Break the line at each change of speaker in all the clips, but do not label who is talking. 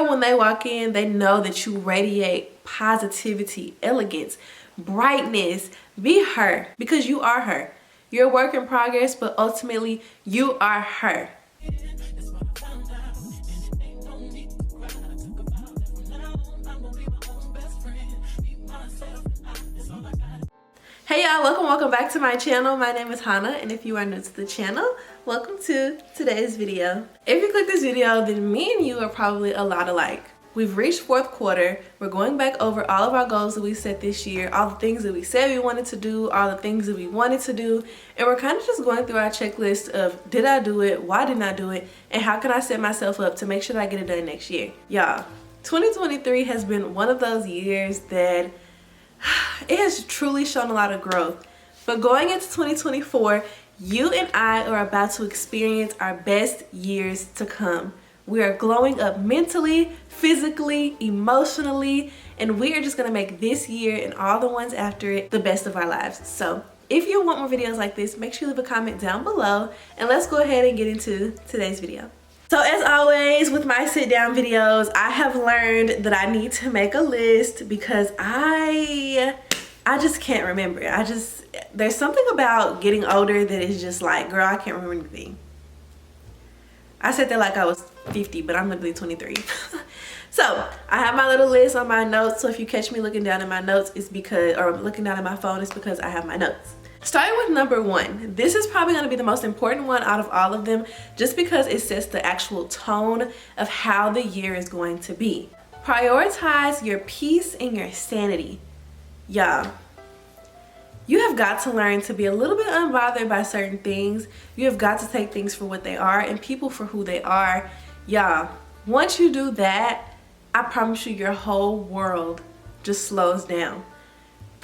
girl, when they walk in, they know that you radiate positivity, elegance, brightness. Be her, because you are her. You're a work in progress, but ultimately you are her. Hey y'all, welcome back to my channel. My name is Hannah, and if you are new to the channel, welcome to today's video. If you click this video, then me and you are probably a lot alike. We've reached fourth quarter. We're going back over all of our goals that we set this year, all the things that we said we wanted to do, all the things that we wanted to do, and we're kind of just going through our checklist of did I do it, why didn't I do it, and how can I set myself up to make sure that I get it done next year. Y'all, 2023 has been one of those years that it has truly shown a lot of growth. But going into 2024, you and I are about to experience our best years to come. We are glowing up mentally, physically, emotionally, and we are just gonna make this year and all the ones after it the best of our lives. So if you want more videos like this, make sure you leave a comment down below, and let's go ahead and get into today's video. So as always with my sit down videos, I have learned that I need to make a list because I just can't remember. There's something about getting older that is just like, girl, I can't remember anything. I said that like I was 50, but I'm literally 23. So I have my little list on my notes. So if you catch me looking down at my notes, it's because, or looking down at my phone, it's because I have my notes. Starting with number one, this is probably going to be the most important one out of all of them, just because it sets the actual tone of how the year is going to be. Prioritize your peace and your sanity. Y'all, you have got to learn to be a little bit unbothered by certain things. You have got to take things for what they are and people for who they are. Y'all, once you do that, I promise you your whole world just slows down.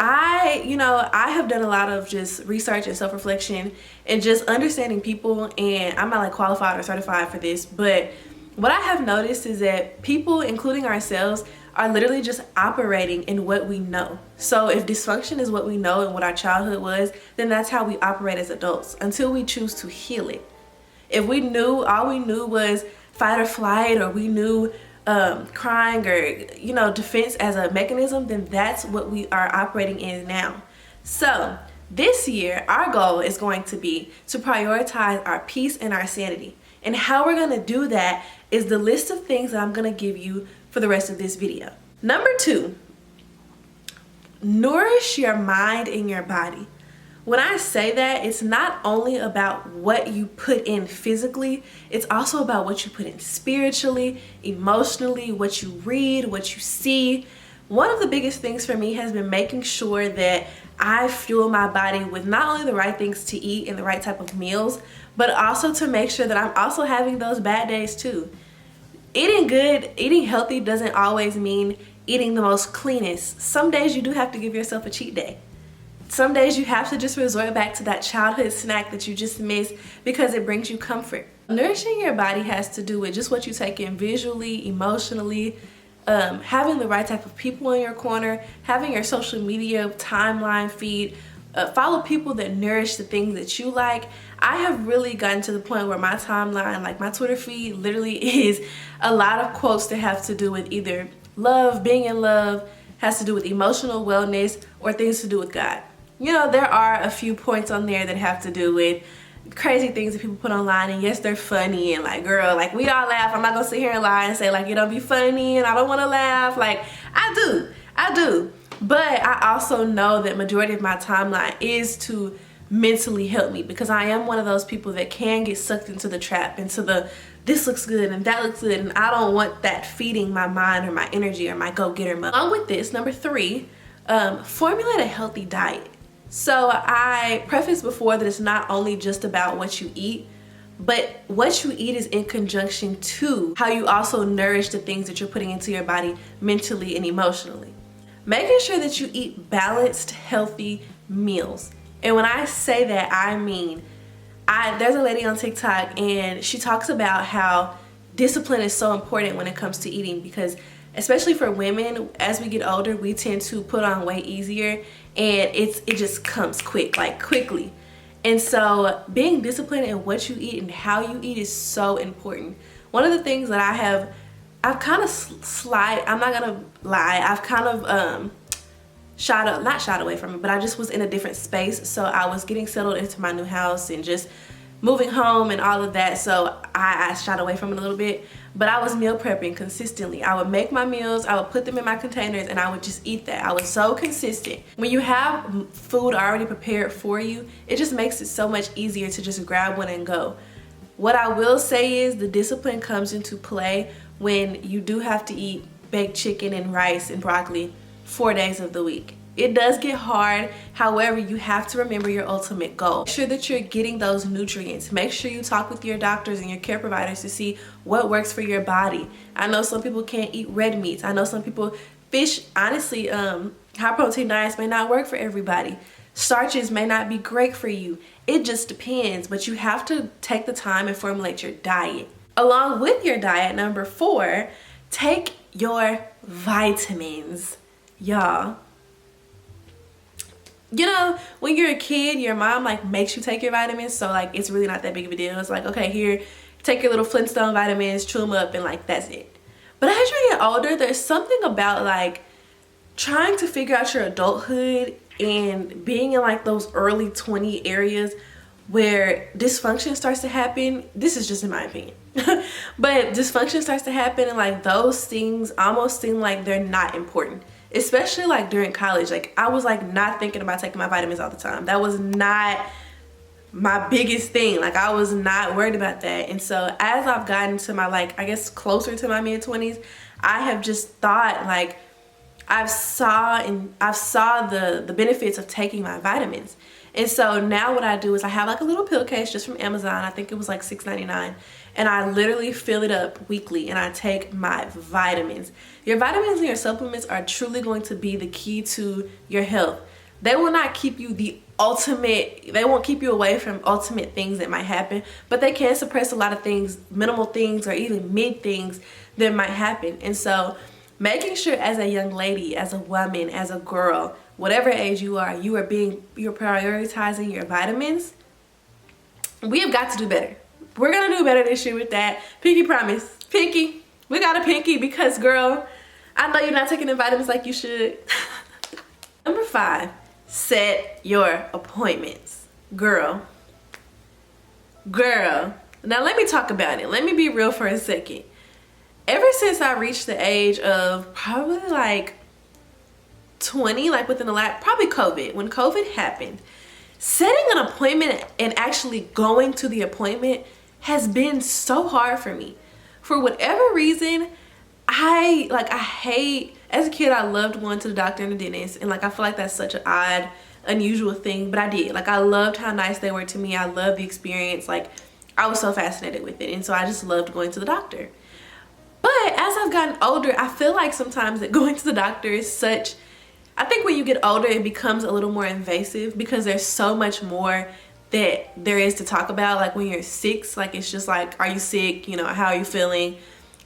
I have done a lot of just research and self-reflection and just understanding people, and I'm not like qualified or certified for this, but what I have noticed is that people, including ourselves, are literally just operating in what we know. So if dysfunction is what we know and what our childhood was, then that's how we operate as adults until we choose to heal it. If we knew, all we knew was fight or flight, or we knew crying or defense as a mechanism, then that's what we are operating in now. So this year our goal is going to be to prioritize our peace and our sanity, and how we're going to do that is the list of things that I'm going to give you for the rest of this video. Number two, nourish your mind and your body. When I say that, it's not only about what you put in physically, it's also about what you put in spiritually, emotionally, what you read, what you see. One of the biggest things for me has been making sure that I fuel my body with not only the right things to eat and the right type of meals, but also to make sure that I'm also having those bad days too. Eating good, eating healthy doesn't always mean eating the most cleanest. Some days you do have to give yourself a cheat day. Some days you have to just resort back to that childhood snack that you just missed because it brings you comfort. Nourishing your body has to do with just what you take in visually, emotionally, having the right type of people in your corner, having your social media timeline feed, follow people that nourish the things that you like. I have really gotten to the point where my timeline, like my Twitter feed, literally is a lot of quotes that have to do with either love, being in love, has to do with emotional wellness, or things to do with God. There are a few points on there that have to do with crazy things that people put online, and yes, they're funny, and like, girl, like, we all laugh. I'm not gonna sit here and lie and say like it don't be funny and I don't want to laugh. Like, I do, but I also know that majority of my timeline is to mentally help me, because I am one of those people that can get sucked into the trap, into the this looks good and that looks good, and I don't want that feeding my mind or my energy or my go-getter mode. Along with this, number three, formulate a healthy diet. So I prefaced before that it's not only just about what you eat, but what you eat is in conjunction to how you also nourish the things that you're putting into your body mentally and emotionally. Making sure that you eat balanced, healthy meals. And when I say that, I mean, there's a lady on TikTok, and she talks about how discipline is so important when it comes to eating, because especially for women, as we get older, we tend to put on weight easier, and it just comes quickly. And so being disciplined in what you eat and how you eat is so important. One of the things that I have I've kind of I'm not gonna lie, I've kind of not shot away from it, but I just was in a different space. So I was getting settled into my new house and just moving home and all of that, so I shot away from it a little bit. But I was meal prepping consistently. I would make my meals, I would put them in my containers, and I would just eat that. I was so consistent. When you have food already prepared for you, it just makes it so much easier to just grab one and go. What I will say is the discipline comes into play when you do have to eat baked chicken and rice and broccoli 4 days of the week. It does get hard. However, you have to remember your ultimate goal. Make sure that you're getting those nutrients. Make sure you talk with your doctors and your care providers to see what works for your body. I know some people can't eat red meats. I know some people, fish, honestly, high protein diets may not work for everybody. Starches may not be great for you. It just depends, but you have to take the time and formulate your diet. Along with your diet, number 4, take your vitamins. Y'all, you know, when you're a kid, your mom like makes you take your vitamins, so like it's really not that big of a deal. It's like, okay, here, take your little Flintstone vitamins, chew them up, and like that's it. But as you get older, there's something about like trying to figure out your adulthood and being in like those early 20 areas where dysfunction starts to happen. This is just in my opinion. But dysfunction starts to happen, and like those things almost seem like they're not important. Especially like during college, like I was like not thinking about taking my vitamins all the time. That was not my biggest thing. Like I was not worried about that. And so as I've gotten to my like, I guess closer to my mid-20s, I have just thought like I've saw the benefits of taking my vitamins. And so now what I do is I have like a little pill case just from Amazon. I think it was like $6.99. And I literally fill it up weekly and I take my vitamins. Your vitamins and your supplements are truly going to be the key to your health. They will not keep you they won't keep you away from ultimate things that might happen, but they can suppress a lot of things, minimal things, or even mid things that might happen. And so making sure as a young lady, as a woman, as a girl, whatever age you are, you're prioritizing your vitamins. We have got to do better. We're gonna do better this year with that. Pinky promise. Pinky. We got a pinky because, girl, I know you're not taking the vitamins like you should. Number 5, set your appointments. Girl. Now let me talk about it. Let me be real for a second. Ever since I reached the age of probably like 20, like within the last, probably COVID, when COVID happened, setting an appointment and actually going to the appointment has been so hard for me. For whatever reason, I hate, as a kid, I loved going to the doctor and the dentist, and like I feel like that's such an odd, unusual thing, but I did. Like I loved how nice they were to me. I loved the experience. Like I was so fascinated with it, and so I just loved going to the doctor. But as I've gotten older, I feel like sometimes that going to the doctor is such, I think when you get older, it becomes a little more invasive because there's so much more that there is to talk about. Like when you're 6, like it's just like, are you sick? You know, how are you feeling?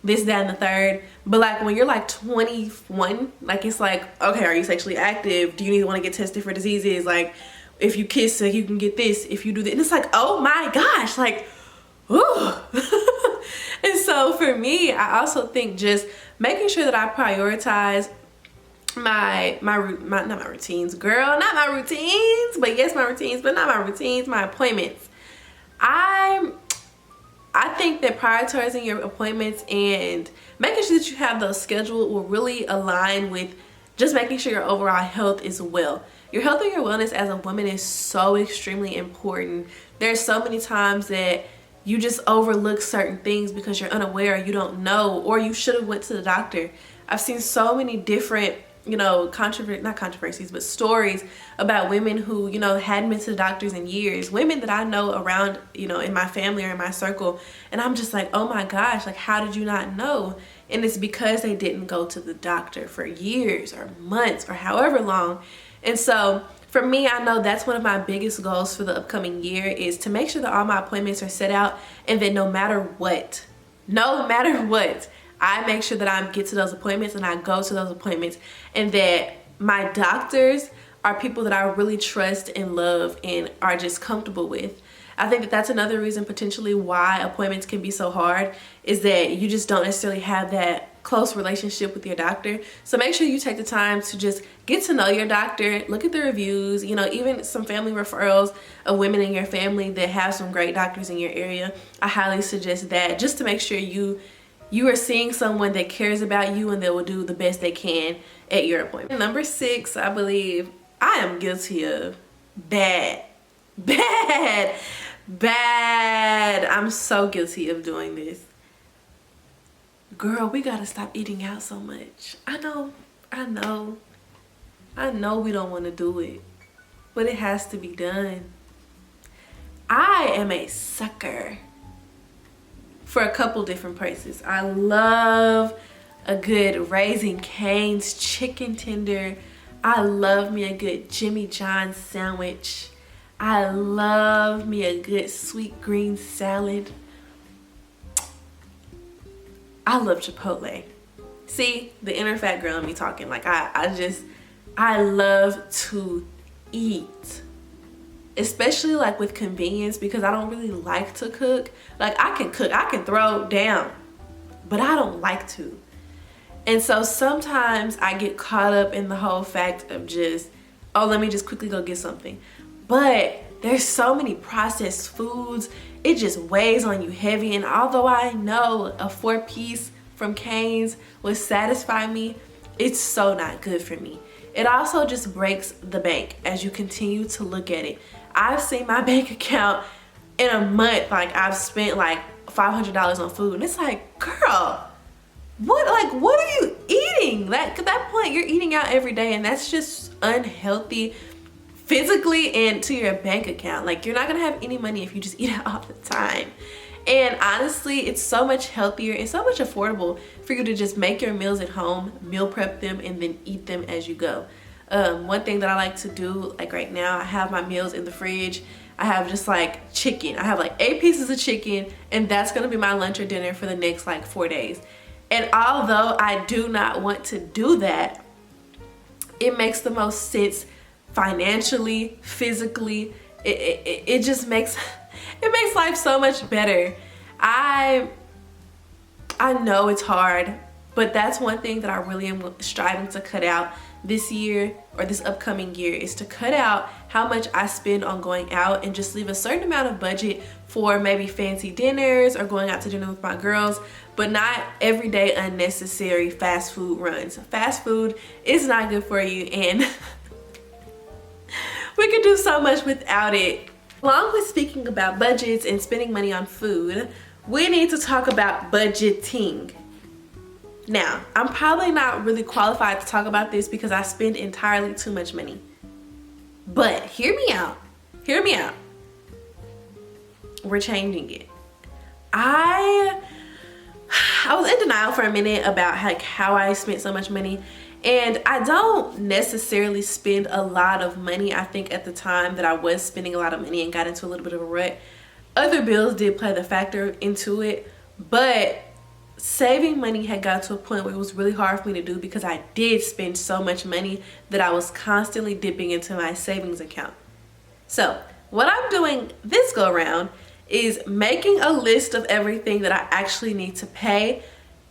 This, that, and the third. But like when you're like 21, like it's like, okay, are you sexually active? Do you want to get tested for diseases? Like if you kiss, like, you can get this. If you do this, and it's like, oh my gosh, like, ooh. And so for me, I also think just making sure that I prioritize not my routines, girl, not my routines, but yes, my routines, but not my routines, my appointments. I think that prioritizing your appointments and making sure that you have those scheduled will really align with just making sure your overall health is well. Your health and your wellness as a woman is so extremely important. There's so many times that you just overlook certain things because you're unaware, you don't know, or you should have went to the doctor. I've seen so many different, you know, not controversies, but stories about women who, you know, hadn't been to the doctors in years. Women that I know around, you know, in my family or in my circle. And I'm just like, oh my gosh, like, how did you not know? And it's because they didn't go to the doctor for years or months or however long. And so for me, I know that's one of my biggest goals for the upcoming year is to make sure that all my appointments are set out, and that no matter what, I make sure that I get to those appointments and I go to those appointments, and that my doctors are people that I really trust and love and are just comfortable with. I think that that's another reason potentially why appointments can be so hard, is that you just don't necessarily have that close relationship with your doctor. So make sure you take the time to just get to know your doctor, look at the reviews, you know, even some family referrals of women in your family that have some great doctors in your area. I highly suggest that, just to make sure you are seeing someone that cares about you and that will do the best they can at your appointment. Number 6, I believe I am guilty of bad. I'm so guilty of doing this. Girl, we gotta stop eating out so much. I know we don't want to do it, but it has to be done. I am a sucker for a couple different places. I love a good Raising Cane's chicken tender. I love me a good Jimmy John's sandwich. I love me a good sweet green salad. I love Chipotle. See, the inner fat girl in me talking. Like I love to eat. Especially like with convenience, because I don't really like to cook. Like I can cook, I can throw down, but I don't like to. And so sometimes I get caught up in the whole fact of just, oh, let me just quickly go get something. But there's so many processed foods, it just weighs on you heavy. And although I know a 4-piece from Cane's would satisfy me, it's so not good for me. It also just breaks the bank as you continue to look at it. I've seen my bank account in a month, like I've spent like $500 on food, and it's like, girl, what are you eating? At that point, you're eating out every day, and that's just unhealthy physically and to your bank account. Like, you're not gonna have any money if you just eat out all the time. And honestly, it's so much healthier and so much affordable for you to just make your meals at home, meal prep them, and then eat them as you go. One thing that I like to do, like right now, I have my meals in the fridge. I have just like chicken. I have like 8 pieces of chicken, and that's gonna be my lunch or dinner for the next like 4 days. And although I do not want to do that, it makes the most sense financially, physically. It just makes it makes life so much better. I know it's hard, but that's one thing that I really am striving to cut out this year, or this upcoming year, is to cut out how much I spend on going out and just leave a certain amount of budget for maybe fancy dinners or going out to dinner with my girls, but not everyday unnecessary fast food runs. Fast food is not good for you, and we could do so much without it. Along with speaking about budgets and spending money on food, we need to talk about budgeting. Now, I'm probably not really qualified to talk about this because I spend entirely too much money. But hear me out. Hear me out. We're changing it. I was in denial for a minute about like how I spent so much money. And I don't necessarily spend a lot of money. I think at the time that I was spending a lot of money and got into a little bit of a rut, other bills did play the factor into it. But saving money had got to a point where it was really hard for me to do because I did spend so much money that I was constantly dipping into my savings account. So what I'm doing this go around is making a list of everything that I actually need to pay,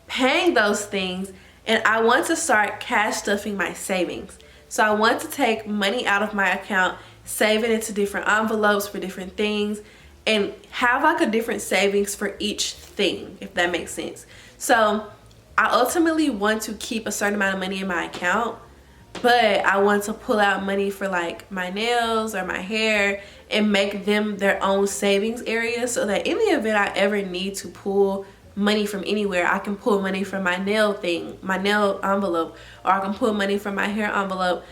paying those things, and I want to start cash stuffing my savings. So I want to take money out of my account, save it into different envelopes for different things, and have like a different savings for each thing, if that makes sense. So I ultimately want to keep a certain amount of money in my account, but I want to pull out money for like my nails or my hair and make them their own savings area, so that in the event I ever need to pull money from anywhere, I can pull money from my nail envelope, or I can pull money from my hair envelope.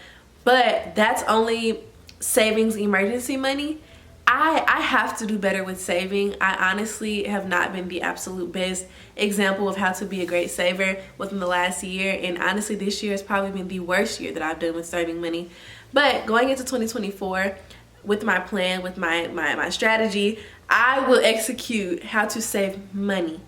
But that's only savings emergency money. I have to do better with saving. I honestly have not been the absolute best example of how to be a great saver within the last year, and honestly this year has probably been the worst year that I've done with saving money. But going into 2024, with my plan, with my strategy, I will execute how to save money.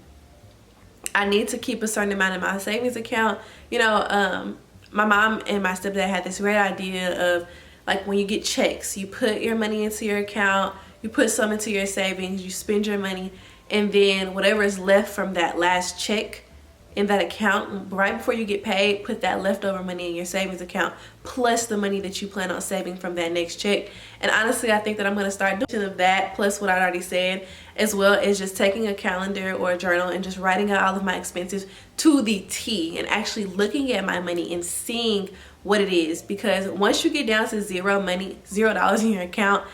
I need to keep a certain amount in my savings account. You know, my mom and my stepdad had this great idea of, like, when you get checks, you put your money into your account, you put some into your savings, you spend your money, and then whatever is left from that last check in that account. Right before you get paid, put that leftover money in your savings account plus the money that you plan on saving from that next check. And honestly, I think that I'm going to start doing that plus what I already said, as well as just taking a calendar or a journal and just writing out all of my expenses to the T and actually looking at my money and seeing what it is. Because once you get down to $0 in your account,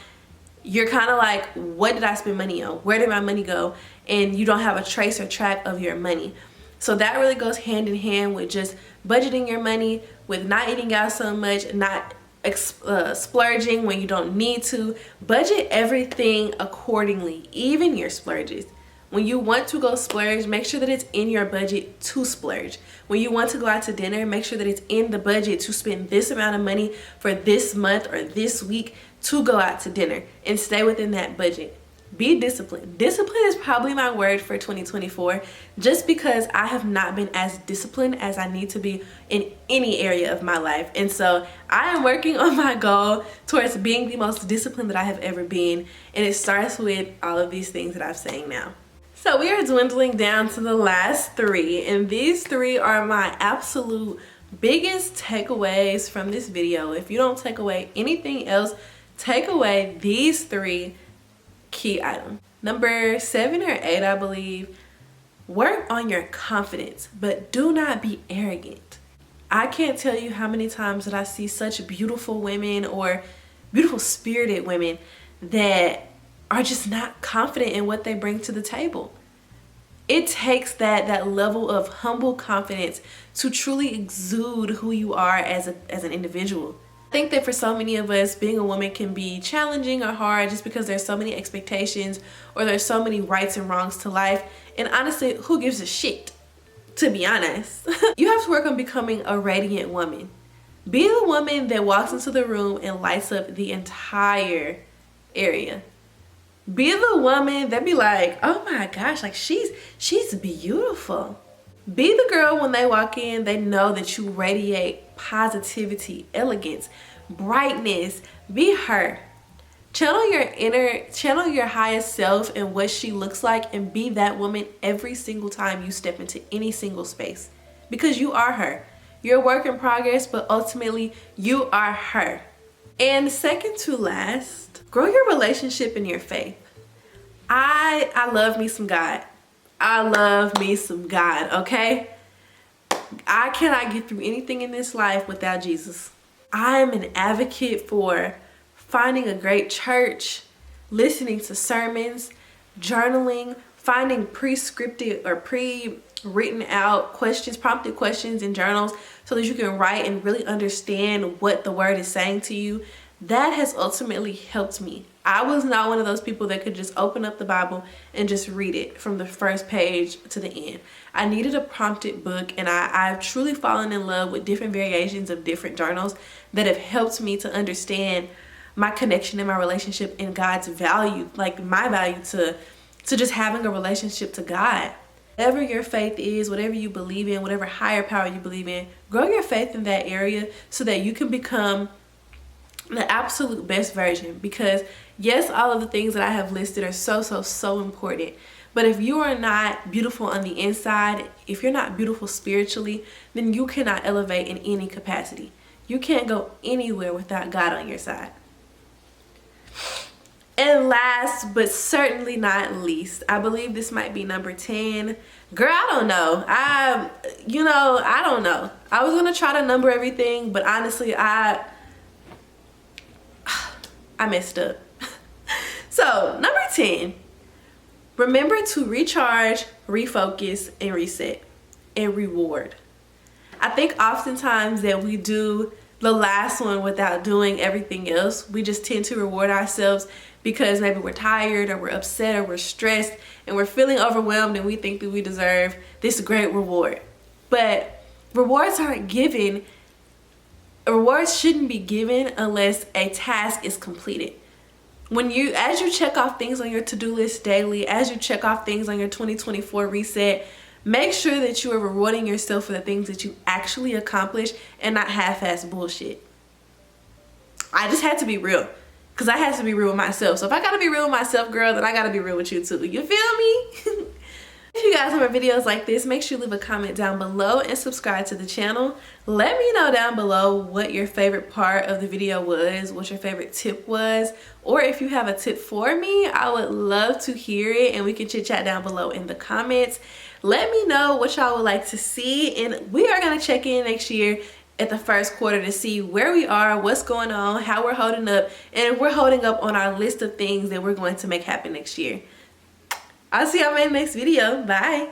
you're kind of like, what did I spend money on? Where did my money go? And you don't have a trace or track of your money. So that really goes hand in hand with just budgeting your money, with not eating out so much, not splurging when you don't need to. Budget everything accordingly, even your splurges. When you want to go splurge, make sure that it's in your budget to splurge. When you want to go out to dinner, make sure that it's in the budget to spend this amount of money for this month or this week to go out to dinner, and stay within that budget. Be disciplined. Discipline is probably my word for 2024, just because I have not been as disciplined as I need to be in any area of my life. And so I am working on my goal towards being the most disciplined that I have ever been. And it starts with all of these things that I'm saying now. So we are dwindling down to the last 3, and these 3 are my absolute biggest takeaways from this video. If you don't take away anything else, take away these 3 key items. Number 7 or 8, I believe, work on your confidence, but do not be arrogant. I can't tell you how many times that I see such beautiful women or beautiful spirited women that are just not confident in what they bring to the table. It takes that level of humble confidence to truly exude who you are as an individual. I think that for so many of us, being a woman can be challenging or hard just because there's so many expectations or there's so many rights and wrongs to life. And honestly, who gives a shit, to be honest? You have to work on becoming a radiant woman. Be the woman that walks into the room and lights up the entire area. Be the woman that be like, oh my gosh, like she's beautiful. Be the girl when they walk in, they know that you radiate positivity, elegance, brightness. Be her. Channel your highest self and what she looks like, and be that woman every single time you step into any single space, because you are her. You're a work in progress, but ultimately you are her. And second to last, grow your relationship and your faith. I love me some God. I love me some God, okay? I cannot get through anything in this life without Jesus. I am an advocate for finding a great church, listening to sermons, journaling, finding pre-scripted or pre-written out questions, prompted questions in journals so that you can write and really understand what the word is saying to you. That has ultimately helped me. I was not one of those people that could just open up the Bible and just read it from the first page to the end. I needed a prompted book, and I've truly fallen in love with different variations of different journals that have helped me to understand my connection and my relationship and God's value, like my value to just having a relationship to God. Whatever your faith is, whatever you believe in, whatever higher power you believe in, grow your faith in that area so that you can become the absolute best version. Because yes, all of the things that I have listed are so important, but if you are not beautiful on the inside, if you're not beautiful spiritually, then you cannot elevate in any capacity. You can't go anywhere without God on your side. And last but certainly not least, I believe this might be number 10. Girl, I don't know. I don't know. I was gonna try to number everything, but honestly, I messed up. So number 10, remember to recharge, refocus, and reset, and reward. I think oftentimes that we do the last one without doing everything else. We just tend to reward ourselves because maybe we're tired or we're upset or we're stressed and we're feeling overwhelmed, and we think that we deserve this great reward. But rewards aren't given. Rewards shouldn't be given unless a task is completed. As you check off things on your to-do list daily, as you check off things on your 2024 reset, make sure that you are rewarding yourself for the things that you actually accomplish and not half-ass bullshit. I just had to be real, because I had to be real with myself. So if I gotta be real with myself, girl, then I gotta be real with you too. You feel me? If you guys have more videos like this, make sure you leave a comment down below and subscribe to the channel. Let me know down below what your favorite part of the video was, what your favorite tip was, or if you have a tip for me, I would love to hear it and we can chit chat down below in the comments. Let me know what y'all would like to see, and we are going to check in next year at the first quarter to see where we are, what's going on, how we're holding up, and if we're holding up on our list of things that we're going to make happen next year. I'll see y'all in the next video. Bye.